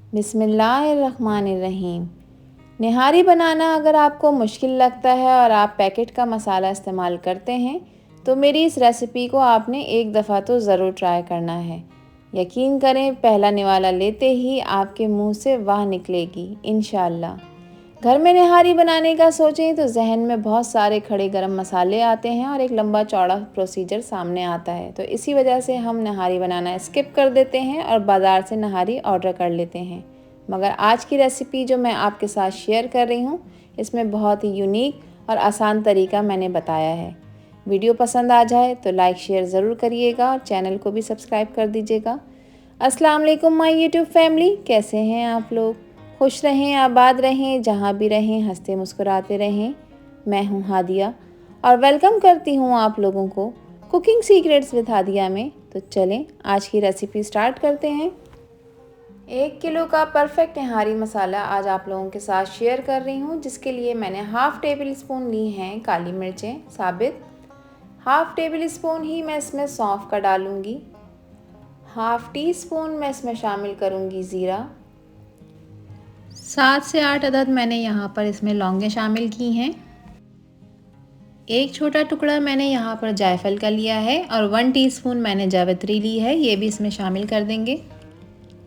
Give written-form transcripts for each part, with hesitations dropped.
बिस्मिल्लाहिर्रहमानिर्रहीम। निहारी बनाना अगर आपको मुश्किल लगता है और आप पैकेट का मसाला इस्तेमाल करते हैं तो मेरी इस रेसिपी को आपने एक दफ़ा तो ज़रूर ट्राई करना है। यकीन करें, पहला निवाला लेते ही आपके मुंह से वाह निकलेगी इंशाअल्लाह। घर में निहारी बनाने का सोचें तो जहन में बहुत सारे खड़े गरम मसाले आते हैं और एक लंबा चौड़ा प्रोसीजर सामने आता है, तो इसी वजह से हम निहारी बनाना स्किप कर देते हैं और बाज़ार से निहारी ऑर्डर कर लेते हैं। मगर आज की रेसिपी जो मैं आपके साथ शेयर कर रही हूँ, इसमें बहुत ही यूनिक और आसान तरीका मैंने बताया है। वीडियो पसंद आ जाए तो लाइक शेयर ज़रूर करिएगा और चैनल को भी सब्सक्राइब कर दीजिएगा। अस्सलाम वालेकुम माय यूट्यूब फैमिली, कैसे हैं आप लोग? खुश रहें, आबाद रहें, जहाँ भी रहें हंसते मुस्कुराते रहें। मैं हूँ हादिया और वेलकम करती हूँ आप लोगों को कुकिंग सीक्रेट्स विद हादिया में। तो चलें आज की रेसिपी स्टार्ट करते हैं। 1 किलो का परफेक्ट निहारी मसाला आज आप लोगों के साथ शेयर कर रही हूँ, जिसके लिए मैंने हाफ़ टेबल स्पून ली हैं काली मिर्चें साबित। हाफ़ टेबल स्पून ही मैं इसमें सौंफ का डालूँगी। हाफ़ टी स्पून मैं इसमें शामिल करूँगी ज़ीरा। 7 से 8 अदद मैंने यहाँ पर इसमें लौंगें शामिल की हैं। एक छोटा टुकड़ा मैंने यहाँ पर जायफल का लिया है और 1 टीस्पून मैंने जावित्री ली है, ये भी इसमें शामिल कर देंगे।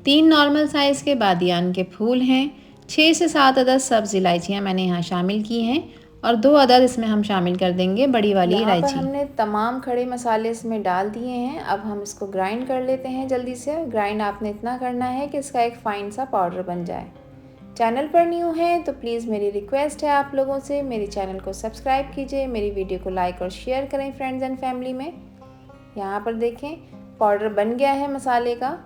3 नॉर्मल साइज़ के बादियान के फूल हैं। 6 से 7 अदद सब्ज़ इलायचियाँ मैंने यहाँ शामिल की हैं और 2 अदद इसमें हम शामिल कर देंगे बड़ी वाली इलायची। यहाँ पर हमने तमाम खड़े मसाले इसमें डाल दिए हैं। अब हम इसको ग्राइंड कर लेते हैं जल्दी से। ग्राइंड आपने इतना करना है कि इसका एक फ़ाइन सा पाउडर बन जाए। चैनल पर न्यू हैं तो प्लीज़ मेरी रिक्वेस्ट है आप लोगों से, मेरे चैनल को सब्सक्राइब कीजिए, मेरी वीडियो को लाइक और शेयर करें फ्रेंड्स एंड फैमिली में। यहाँ पर देखें पाउडर बन गया है मसाले का।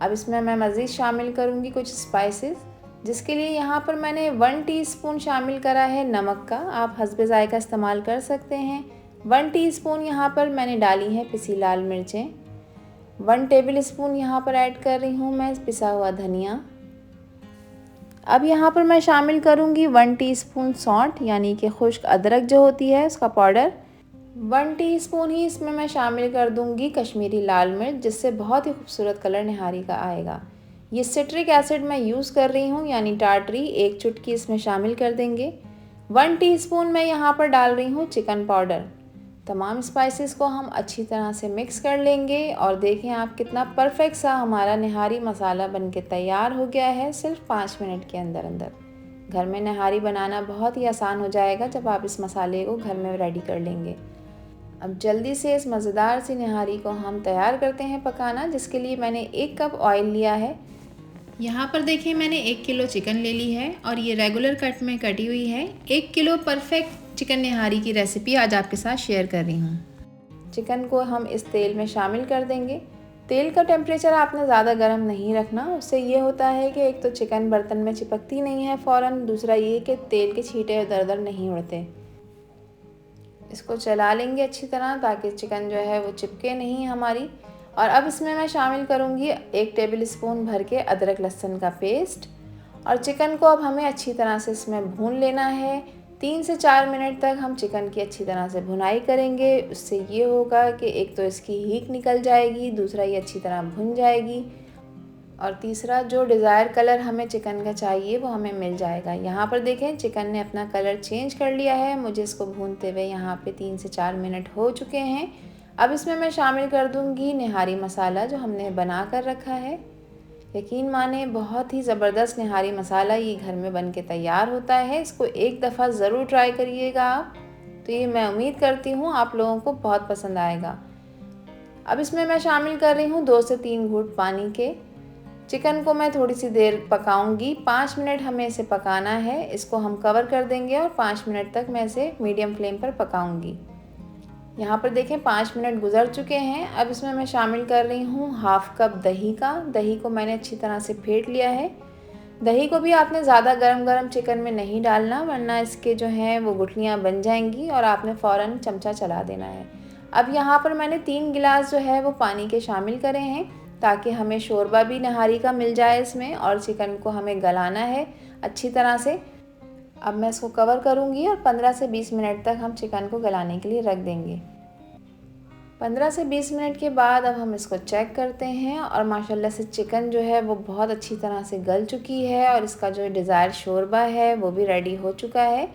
अब इसमें मैं मज़ीद शामिल करूँगी कुछ स्पाइसेस, जिसके लिए यहाँ पर मैंने 1 टीस्पून शामिल करा है नमक का। आप हस्बे ज़ायका इस्तेमाल कर सकते हैं। 1 टीस्पून यहाँ पर मैंने डाली है पिसी लाल मिर्चें। 1 टेबल स्पून यहाँ पर ऐड कर रही हूँ मैं पिसा हुआ धनिया। अब यहाँ पर मैं शामिल करूँगी 1 टीस्पून सौंठ, यानी कि खुश्क अदरक जो होती है उसका पाउडर। 1 टीस्पून ही इसमें मैं शामिल कर दूँगी कश्मीरी लाल मिर्च, जिससे बहुत ही खूबसूरत कलर निहारी का आएगा। ये सिट्रिक एसिड मैं यूज़ कर रही हूँ, यानी टाटरी, 1 चुटकी इसमें शामिल कर देंगे। 1 टीस्पून मैं यहाँ पर डाल रही हूँ चिकन पाउडर। तमाम स्पाइसेस को हम अच्छी तरह से मिक्स कर लेंगे और देखें आप कितना परफेक्ट सा हमारा निहारी मसाला बनके तैयार हो गया है सिर्फ 5 मिनट के अंदर अंदर। घर में निहारी बनाना बहुत ही आसान हो जाएगा जब आप इस मसाले को घर में रेडी कर लेंगे। अब जल्दी से इस मज़ेदार सी निहारी को हम तैयार करते हैं पकाना, जिसके लिए मैंने 1 कप ऑयल लिया है। यहाँ पर देखें मैंने 1 किलो चिकन ले ली है और ये रेगुलर कट में कटी हुई है। 1 किलो परफेक्ट चिकन निहारी की रेसिपी आज आपके साथ शेयर कर रही हूँ। चिकन को हम इस तेल में शामिल कर देंगे। तेल का टेम्परेचर आपने ज़्यादा गर्म नहीं रखना, उससे ये होता है कि एक तो चिकन बर्तन में चिपकती नहीं है फ़ौरन, दूसरा ये कि तेल के छींटे इधर उधर नहीं उड़ते। इसको चला लेंगे अच्छी तरह ताकि चिकन जो है वो चिपके नहीं हमारी। और अब इसमें मैं शामिल करूँगी 1 टेबल स्पून भर के अदरक लहसुन का पेस्ट। और चिकन को अब हमें अच्छी तरह से इसमें भून लेना है। 3 से 4 मिनट तक हम चिकन की अच्छी तरह से भुनाई करेंगे। उससे ये होगा कि एक तो इसकी हीट निकल जाएगी, दूसरा ये अच्छी तरह भुन जाएगी और तीसरा जो डिज़ायर कलर हमें चिकन का चाहिए वो हमें मिल जाएगा। यहाँ पर देखें चिकन ने अपना कलर चेंज कर लिया है। मुझे इसको भूनते हुए यहाँ पे 3 से 4 मिनट हो चुके हैं। अब इसमें मैं शामिल कर दूँगी निहारी मसाला जो हमने बना कर रखा है। यकीन माने बहुत ही ज़बरदस्त निहारी मसाला ये घर में बन के तैयार होता है। इसको एक दफ़ा ज़रूर ट्राई करिएगा आप, तो ये मैं उम्मीद करती हूँ आप लोगों को बहुत पसंद आएगा। अब इसमें मैं शामिल कर रही हूँ 2 से 3 घूंट पानी के। चिकन को मैं थोड़ी सी देर पकाऊंगी, 5 मिनट हमें इसे पकाना है। इसको हम कवर कर देंगे और 5 मिनट तक मैं इसे मीडियम फ्लेम पर पकाऊंगी। यहाँ पर देखें 5 मिनट गुजर चुके हैं। अब इसमें मैं शामिल कर रही हूँ हाफ़ कप दही का। दही को मैंने अच्छी तरह से फेंट लिया है। दही को भी आपने ज़्यादा गरम चिकन में नहीं डालना, वरना इसके जो हैं वो गुठलियाँ बन जाएंगी और आपने फ़ौरन चमचा चला देना है। अब यहाँ पर मैंने 3 गिलास जो है वो पानी के शामिल करे हैं ताकि हमें शोरबा भी निहारी का मिल जाए इसमें, और चिकन को हमें गलाना है अच्छी तरह से। अब मैं इसको कवर करूँगी और 15 से 20 मिनट तक हम चिकन को गलाने के लिए रख देंगे। 15 से 20 मिनट के बाद अब हम इसको चेक करते हैं और माशाल्लाह से चिकन जो है वो बहुत अच्छी तरह से गल चुकी है और इसका जो डिज़ायर शोरबा है वो भी रेडी हो चुका है।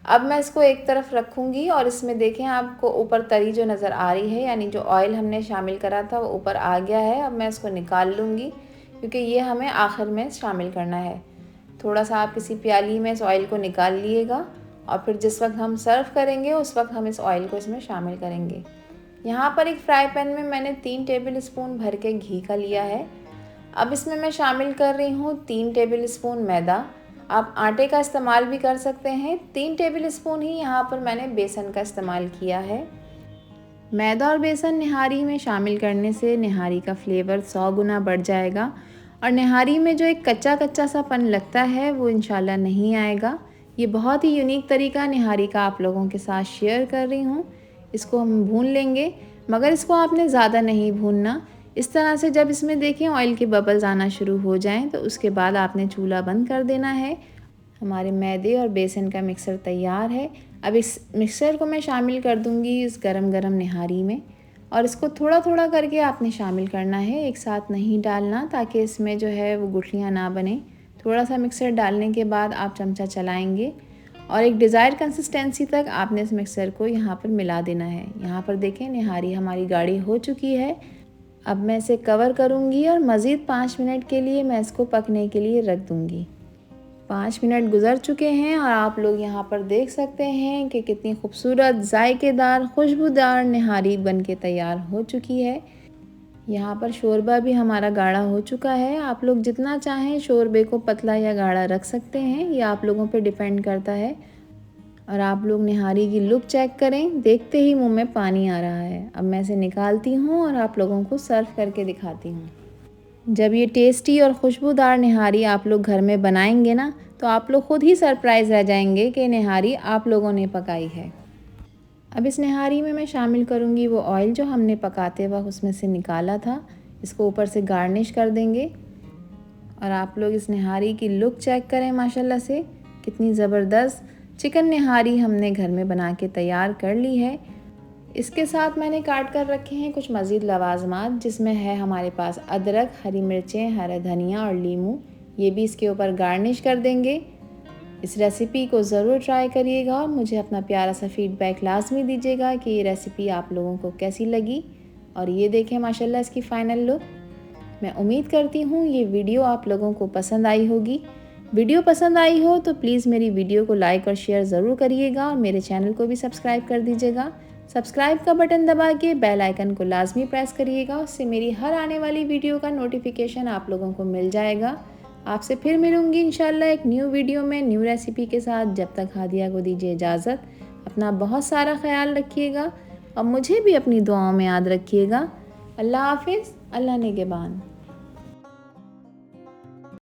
अब मैं इसको एक तरफ रखूँगी और इसमें देखें आपको ऊपर तरी जो नज़र आ रही है, यानी जो ऑयल हमने शामिल करा था वो ऊपर आ गया है। अब मैं इसको निकाल लूँगी क्योंकि ये हमें आखिर में शामिल करना है। थोड़ा सा आप किसी प्याली में इस ऑयल को निकाल लिएगा और फिर जिस वक्त हम सर्व करेंगे उस वक्त हम इस ऑयल को इसमें शामिल करेंगे। यहाँ पर एक फ्राई पैन में मैंने 3 टेबल स्पून भर के घी का लिया है। अब इसमें मैं शामिल कर रही हूँ 3 टेबल स्पून मैदा। आप आटे का इस्तेमाल भी कर सकते हैं। 3 टेबल स्पून ही यहाँ पर मैंने बेसन का इस्तेमाल किया है। मैदा और बेसन निहारी में शामिल करने से निहारी का फ्लेवर 100 गुना बढ़ जाएगा और निहारी में जो एक कच्चा कच्चा सा पन लगता है वो इंशाल्लाह नहीं आएगा। ये बहुत ही यूनिक तरीका निहारी का आप लोगों के साथ शेयर कर रही हूँ। इसको हम भून लेंगे, मगर इसको आपने ज़्यादा नहीं भूनना। इस तरह से जब इसमें देखें ऑयल के बबल्स आना शुरू हो जाएं तो उसके बाद आपने चूल्हा बंद कर देना है। हमारे मैदे और बेसन का मिक्सर तैयार है। अब इस मिक्सर को मैं शामिल कर दूंगी इस गरम गरम निहारी में और इसको थोड़ा थोड़ा करके आपने शामिल करना है, एक साथ नहीं डालना ताकि इसमें जो है वो गुठलियाँ ना बने। थोड़ा सा मिक्सर डालने के बाद आप चमचा चलाएंगे और एक डिज़ायर कंसिस्टेंसी तक आपने इस मिक्सर को यहाँ पर मिला देना है। यहाँ पर देखें निहारी हमारी गाढ़ी हो चुकी है। अब मैं इसे कवर करूँगी और मज़ीद 5 मिनट के लिए मैं इसको पकने के लिए रख दूँगी। 5 मिनट गुज़र चुके हैं और आप लोग यहाँ पर देख सकते हैं कि कितनी खूबसूरत जायकेदार खुशबूदार निहारी बनके तैयार हो चुकी है। यहाँ पर शोरबा भी हमारा गाढ़ा हो चुका है। आप लोग जितना चाहें शोरबे को पतला या गाढ़ा रख सकते हैं, ये आप लोगों पे डिपेंड करता है। और आप लोग निहारी की लुक चेक करें, देखते ही मुंह में पानी आ रहा है। अब मैं इसे निकालती हूँ और आप लोगों को सर्व करके दिखाती हूँ। जब ये टेस्टी और खुशबूदार निहारी आप लोग घर में बनाएंगे ना तो आप लोग ख़ुद ही सरप्राइज़ रह जाएंगे कि निहारी आप लोगों ने पकाई है। अब इस निहारी में मैं शामिल करूँगी वो ऑयल जो हमने पकाते वक्त उसमें से निकाला था। इसको ऊपर से गार्निश कर देंगे और आप लोग इस निहारी की लुक चेक करें, माशाल्लाह से कितनी ज़बरदस्त चिकन निहारी हमने घर में बना के तैयार कर ली है। इसके साथ मैंने काट कर रखे हैं कुछ मज़ीद लवाजमात, जिसमें है हमारे पास अदरक, हरी मिर्चें, हरा धनिया और नींबू। ये भी इसके ऊपर गार्निश कर देंगे। इस रेसिपी को ज़रूर ट्राई करिएगा और मुझे अपना प्यारा सा फीडबैक लाजमी दीजिएगा कि ये रेसिपी आप लोगों को कैसी लगी। और ये देखें माशाल्लाह इसकी फ़ाइनल लुक। मैं उम्मीद करती हूँ ये वीडियो आप लोगों को पसंद आई होगी। वीडियो पसंद आई हो तो प्लीज़ मेरी वीडियो को लाइक और शेयर ज़रूर करिएगा और मेरे चैनल को भी सब्सक्राइब कर दीजिएगा। सब्सक्राइब का बटन दबा के बेल आइकन को लाजमी प्रेस करिएगा, उससे मेरी हर आने वाली वीडियो का नोटिफिकेशन आप लोगों को मिल जाएगा। आपसे फिर मिलूंगी इंशाल्लाह एक न्यू वीडियो में न्यू रेसिपी के साथ। जब तक हादिया को दीजिए इजाज़त। अपना बहुत सारा ख्याल रखिएगा और मुझे भी अपनी दुआओं में याद रखिएगा। अल्लाह हाफिज़, अल्लाह निगहबान।